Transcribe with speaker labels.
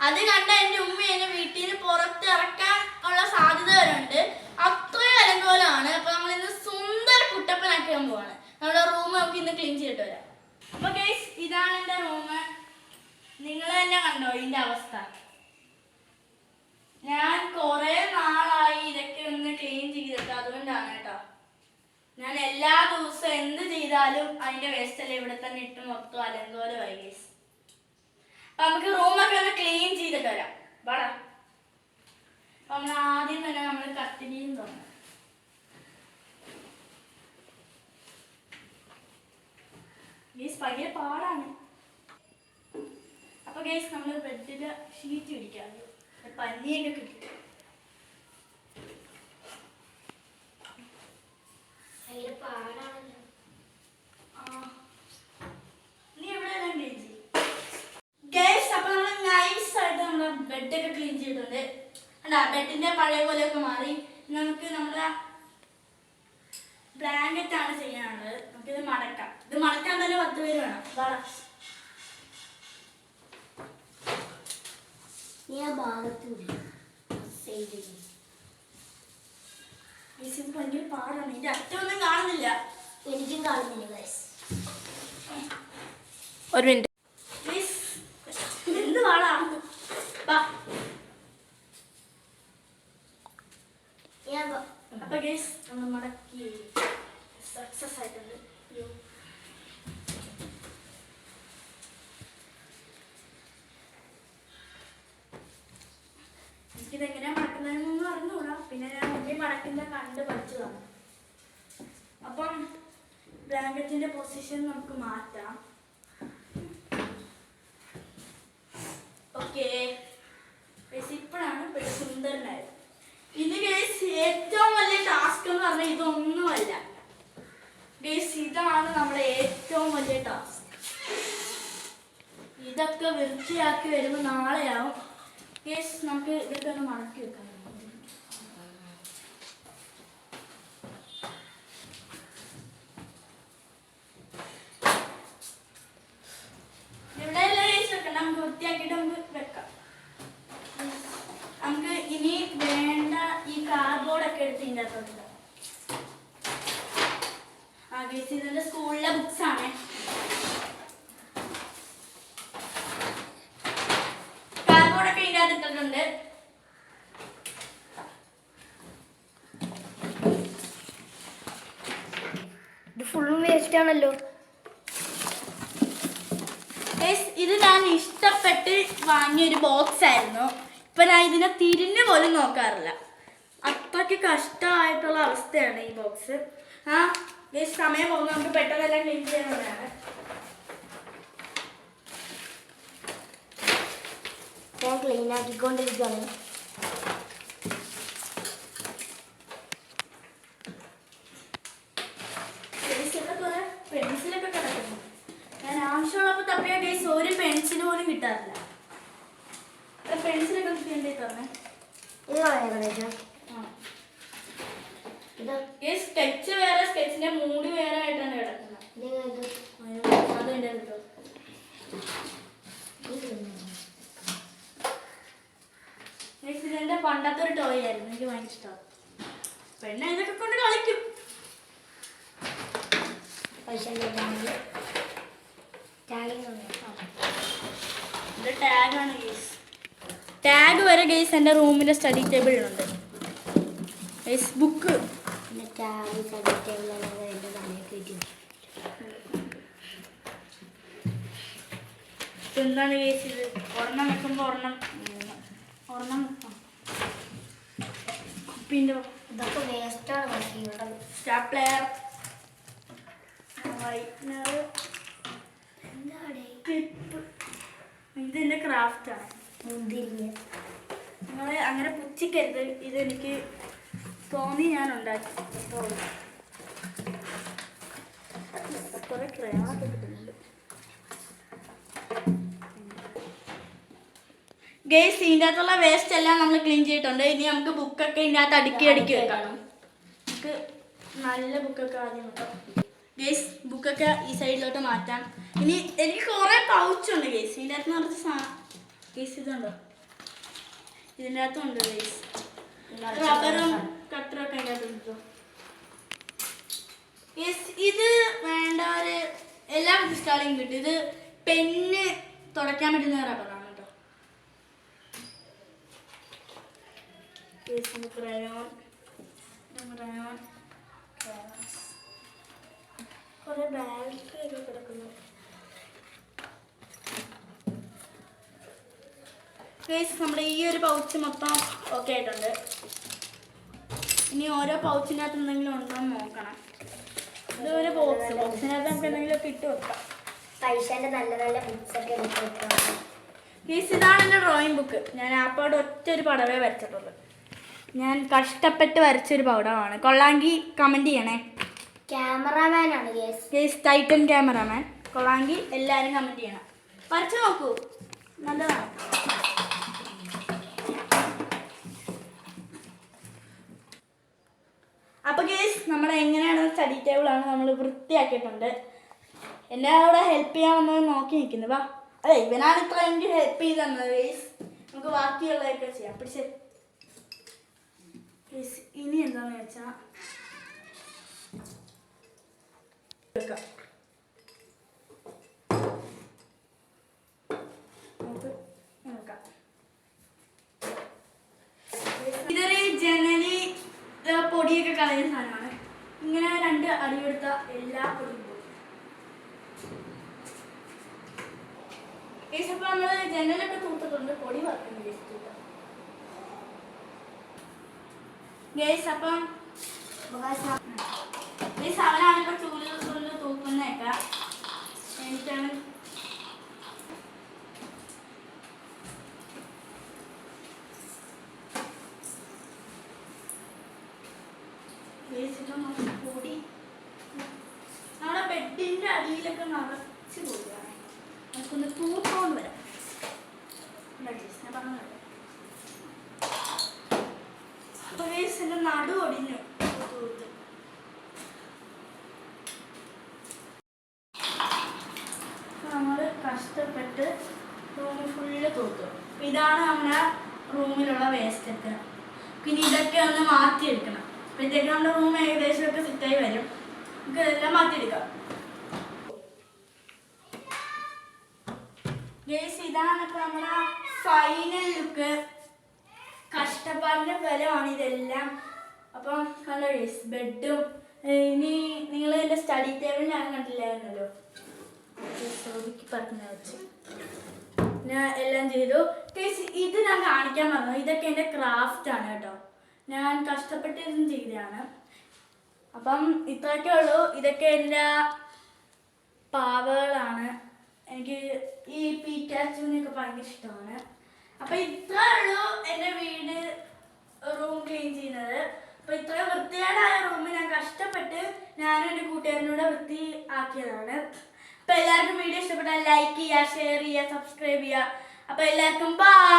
Speaker 1: അത് കണ്ട എൻ്റെ ഉമ്മ എന്നെ വീട്ടിൽ നിന്ന് പുറത്തിറക്കാൻ ഉള്ള സാധ്യത വരുന്നുണ്ട്. അത്രയും അലങ്കോലമാണ്. അപ്പൊ നമ്മൾ ഇന്ന് സുന്ദര കുട്ടപ്പനാക്കാൻ പോവാണ്. നമ്മുടെ റൂം നമുക്ക് ഇന്ന് ക്ലീൻ ചെയ്തിട്ട് വരാം. അപ്പൊ ഗൈസ്, ഇതാണ് എൻ്റെ റൂം. നിങ്ങൾ തന്നെ കണ്ടോ ഇതിന്റെ അവസ്ഥ. ഞാൻ കുറെ നാളായി ഇതൊക്കെ ഒന്ന് ക്ലീൻ ചെയ്തിട്ട്, അതുകൊണ്ടാണ് കേട്ടോ. ഞാൻ എല്ലാ ദിവസവും എന്ത് ചെയ്താലും അതിന്റെ വേസ്റ്റ് എല്ലാം ഇവിടെ തന്നെ ഇട്ട് മൊത്തം അലങ്കോലമായി ഗൈസ്. അപ്പൊ നമുക്ക് റൂമൊക്കെ ഒന്ന് ക്ലീൻ ചെയ്തിട്ട് വരാം. വാടാ. അപ്പൊ നമ്മൾ ആദ്യം തന്നെ നമ്മൾ കത്തിരിയും തോന്നും. ഗൈസ് ഭയങ്കര പാടാണ്. അപ്പൊ ഗൈസ് നമ്മൾ ബെഡില് ഷീറ്റ് പിടിക്കാം. പന്നിയൊക്കെ കിട്ടും. നീ എവിടെയെല്ലാം ക്ലീൻ ചെയ്യും ഗൈസ്. അപ്പൊ നമ്മൾ നൈസ് ആയിട്ട് നമ്മുടെ ബെഡൊക്കെ ക്ലീൻ ചെയ്തിട്ടുണ്ട്. അല്ല, ബെഡിന്റെ പഴയ പോലെയൊക്കെ മാറി. നമുക്ക് നമ്മുടെ ബ്ലാങ്കറ്റ് ആണ് ചെയ്യാനുള്ളത്. നമുക്കിത് മടക്കാം. ഇത് മടക്കാൻ തന്നെ 10 പേര് വേണം. ഭയങ്കര പാടാണ്. ഇതിന്റെ അറ്റമൊന്നും കാണുന്നില്ല.
Speaker 2: എനിക്കും കാണുന്നില്ല.
Speaker 1: ഒരു മിനിറ്റ്. എന്ത് പാടാ. അപ്പൊ ഗൈസ് നമ്മൾ മടക്കി സക്സസ് ആയിട്ടുണ്ട്. എനിക്കിതെങ്ങനെയാ മടക്കുന്നതെന്നൊന്നും അറിഞ്ഞുകൂടാ. പിന്നെ ഞാൻ മുന്നേ മടക്കുന്ന കണ്ട് പഠിച്ചതാണ്. അപ്പം ബ്ലാങ്കറ്റിന്റെ പൊസിഷൻ നമുക്ക് മാറ്റാം. ഓക്കെ, ഇപ്പോഴാണ് സുന്ദരനായത്. ഇത് ഗൈസ് ഏറ്റവും വലിയ ടാസ്ക് എന്ന് പറഞ്ഞാൽ ഇതൊന്നുമല്ല ഗൈസ്. ഇതാണ് നമ്മുടെ ഏറ്റവും വലിയ ടാസ്ക്. ഇതൊക്കെ വൃത്തിയാക്കി വരുമ്പോൾ നാളെയാവും ഗൈസ്. നമുക്ക് ഇതൊക്കെ ഒന്ന് മടക്കി വെക്കാം. ഇവിടെ എല്ലാം ഗൈസ് വെക്കാം. നമുക്ക് വൃത്തിയാക്കിയിട്ട് നമുക്ക് വെക്കാം. നമുക്ക് ഇനി വേണ്ട ഈ കാർഡ്ബോർഡൊക്കെ എടുത്ത് ഇതിൻ്റെ അകത്തോട്ട്. ആ ഗൈസ്, ഇതിന്റെ സ്കൂളിലെ ബുക്സ് ആണ്. കാർഡ്ബോർഡൊക്കെ ഇതിൻ്റെ അകത്ത് ഇട്ടിട്ടുണ്ട്.
Speaker 2: ഇത് ഫുള്ളും വേസ്റ്റ് ആണല്ലോ.
Speaker 1: ഇത് ഞാൻ ഇഷ്ടപ്പെട്ട് വാങ്ങിയൊരു ബോക്സ് ആയിരുന്നു. ഇപ്പൊ ഞാൻ ഇതിനെ തിരിഞ്ഞു പോലും നോക്കാറില്ല. അത്രയ്ക്ക് കഷ്ടമായിട്ടുള്ള അവസ്ഥയാണ് ഈ ബോക്സ്. സമയം പോകുമ്പോൾ നമുക്ക് പെട്ടെന്നെല്ലാം ക്ലീൻ ചെയ്യുന്നതാണ്.
Speaker 2: ഞാൻ ക്ലീൻ ആക്കിക്കൊണ്ടിരിക്കുകയാണ്.
Speaker 1: പെൻസിലൊക്കെ കിടക്കുന്നു. ഞാൻ ആവശ്യമുള്ളപ്പോൾ തപ്പിയ ഗൈസ് ഒരു പെൻസിൽ പോലും കിട്ടാറില്ല. പെൻസിലൊക്കെ കിട്ടേണ്ടി തന്നെ. സ്കെച്ച് വേറെ, സ്കെച്ചിന്റെ മൂടി വേറെ ആയിട്ടാണ് കിടക്കുന്നത്. അത് എൻ്റെ കിട്ടോ. ഇതെന്റെ പണ്ടത്തെ ഒരു ടോയ് ആയിരുന്നു. എനിക്ക് ഭയങ്കര ഇഷ്ടമാണ്. പെണ്ണ ഇതൊക്കെ കൊണ്ട് കളിക്കും. ടാഗാണ് ഗൈസ്. ടാഗ് വരെ ഗൈസ് എൻ്റെ റൂമിലെ സ്റ്റഡി ടേബിളിലുണ്ട്. ഗൈസ് ബുക്ക് എന്താണ് ഗൈസ് ഇത്? ഒരെണ്ണം വെക്കുമ്പോൾ ഒരെണ്ണം പിന്നെ
Speaker 2: ഇതൊക്കെ വേസ്റ്റാണ്.
Speaker 1: Stapler, whitener, clip. ഇതെൻ്റെ ക്രാഫ്റ്റാണ്. നിങ്ങൾ അങ്ങനെ പുച്ഛിക്കരുത്. ഇതെനിക്ക് തോന്നി ഞാൻ ഉണ്ടാക്കി. കുറെ ക്രയോണൊക്കെ കിട്ടുന്നുണ്ട് ഗൈസ്. ഇതിൻ്റെ അകത്തുള്ള വേസ്റ്റ് എല്ലാം നമ്മൾ ക്ലീൻ ചെയ്തിട്ടുണ്ട്. ഇനി നമുക്ക് ബുക്കൊക്കെ ഇതിൻ്റെ അകത്ത് അടുക്കി വെക്കണം. നമുക്ക് നല്ല ബുക്കൊക്കെ ആദ്യം നോക്കാം ഗൈസ്. ബുക്കൊക്കെ ഈ സൈഡിലോട്ട് മാറ്റാം. ഇനി എനിക്ക് കുറേ പൗച്ചുണ്ട് ഗൈസ്. ഇതിൻ്റെ അകത്ത് നിറച്ച് ഗൈസ് ഇതുണ്ടോ, ഇതിൻ്റെ അകത്തുണ്ട് ഗൈസ്. റബ്ബറും കട്ടറും ഒക്കെ അതിൻ്റെ അകത്തുണ്ടോ. ഇത് വേണ്ടവര് എല്ലാ ബുക്ക് കിട്ടും. ഇത് പെന്ന് തുടയ്ക്കാൻ പറ്റുന്ന റബ്ബറാണ് കേട്ടോ. ക്രയോൺ കുറെ ബാഗ് കിടക്കുന്നു. നമ്മുടെ ഈ ഒരു പൗച്ച് മൊത്തം ഓക്കെ ആയിട്ടുണ്ട്. ഇനി ഓരോ പൗച്ചിനകത്ത് എന്തെങ്കിലും ഉണ്ടോ എന്ന് നോക്കണം. ഇതൊരു ബോക്സിനകത്ത് നമുക്ക് എന്തെങ്കിലുമൊക്കെ ഇട്ട് വെക്കാം.
Speaker 2: പൈസേൻ്റെ നല്ല നല്ല ബുക്സൊക്കെ എടുത്ത് വെക്കാം.
Speaker 1: ഇതാണ് എൻ്റെ ഡ്രോയിങ് ബുക്ക്. ഞാൻ ആപ്പോടെ ഒറ്റ ഒരു പടവേ വരച്ചിട്ടുള്ളൂ. ഞാൻ കഷ്ടപ്പെട്ട് വരച്ചൊരു പടമാണ്. കൊള്ളാങ്കി കമൻറ്റ് ചെയ്യണേ.
Speaker 2: ക്യാമറാമാനാണ്
Speaker 1: ഗേസ്, ടൈറ്റൻ ക്യാമറാമാൻ. കൊള്ളാങ്കി എല്ലാവരും കമൻറ്റ് ചെയ്യണം. വരച്ച് നോക്കൂ, നല്ലതാണ്. അപ്പോൾ ഗേസ്, നമ്മൾ എങ്ങനെയാണ് സ്റ്റഡി ടേബിളാണ് നമ്മൾ വൃത്തിയാക്കിയിട്ടുണ്ട്. എന്നെ അവിടെ ഹെൽപ്പ് ചെയ്യാൻ വന്നത് നോക്കി നിൽക്കുന്നു. വാ, അതെ ഇവനാണ് ഇത്ര എനിക്ക് ഹെൽപ്പ് ചെയ്ത് തന്നത് ഗേസ്. നമുക്ക് ബാക്കിയുള്ളതൊക്കെ ചെയ്യാം. പിടിച്ച് ഗേസ്, ഇനി എന്താണെന്ന് വെച്ചാൽ ഇതൊരു ജനലി പൊടിയൊക്കെ കളയുന്ന സാധനമാണ്. ഇങ്ങനെ 2 അടിയെടുത്ത എല്ലാ പൊടിയും പോകും. അപ്പോൾ നമ്മൾ ജനലൊക്കെ തൂത്തിട്ടുണ്ട്, പൊടി വറുക്കുന്നു ഗേസ്. അപ്പം ഈ സാധനമാണ് ഇപ്പോൾ ചൂല് തൂക്കുന്നതൊക്കെ. എനിക്കാണ് പൊടി നമ്മുടെ ബെഡിൻ്റെ അടിയിലൊക്കെ നിറച്ച് പോവുകയാണ്. നമുക്കൊന്ന് തൂത്തോണ്ട് വരാം. ഞാൻ പറഞ്ഞു അപ്പോൾ എൻ്റെ നടു ഒടിഞ്ഞു തൂത്ത്. നമ്മൾ കഷ്ടപ്പെട്ട് റൂമിൽ ഫുള്ള് തൂത്തു. ഇതാണ് നമ്മുടെ റൂമിലുള്ള വേസ്റ്റ് ഒക്കെ. പിന്നെ ഇതൊക്കെ ഒന്ന് മാറ്റിയെടുക്കണം. അപ്പോഴത്തേക്ക് നമ്മുടെ റൂം ഏകദേശമൊക്കെ സെറ്റായി വരും. നമുക്ക് ഇതെല്ലാം മാറ്റിയെടുക്കാം. ഗേസ്, ഇതാണ് ഇപ്പോൾ നമ്മുടെ ഫൈനൽ ലുക്ക്. കഷ്ടപ്പാടിൻ്റെ ഫലമാണ് ഇതെല്ലാം. അപ്പം കണ്ടോ ഗേസ്, ബെഡും. ഇനി നിങ്ങൾ എൻ്റെ സ്റ്റഡി ടേബിൾ ഞാൻ കണ്ടില്ലായിരുന്നല്ലോ, പറഞ്ഞ വെച്ച് ഞാൻ എല്ലാം ചെയ്തു. ഗേസ്, ഇത് ഞാൻ കാണിക്കാൻ പറഞ്ഞു. ഇതൊക്കെ എൻ്റെ ക്രാഫ്റ്റാണ് കേട്ടോ. ഞാൻ കഷ്ടപ്പെട്ടിരുന്ന് ചെയ്തതാണ്. അപ്പം ഇത്രയൊക്കെ ഉള്ളൂ. ഇതൊക്കെ എൻ്റെ പാവകളാണ്. എനിക്ക് ഈ പീക്കാച്ചുവിനെയൊക്കെ ഭയങ്കര ഇഷ്ടമാണ്. അപ്പം ഇത്രേ ഉള്ളൂ എൻ്റെ വീട് റൂം ക്ലീൻ ചെയ്യുന്നത്. അപ്പം ഇത്രയും വൃത്തികേടായ റൂം ഞാൻ കഷ്ടപ്പെട്ട് ഞാനും എൻ്റെ കൂട്ടുകാരനോട് വൃത്തി ആക്കിയതാണ്. അപ്പം എല്ലാവർക്കും വീഡിയോ ഇഷ്ടപ്പെട്ടാൽ ലൈക്ക് ചെയ്യുക, ഷെയർ ചെയ്യുക, സബ്സ്ക്രൈബ് ചെയ്യുക. അപ്പം എല്ലാവർക്കും ബൈ.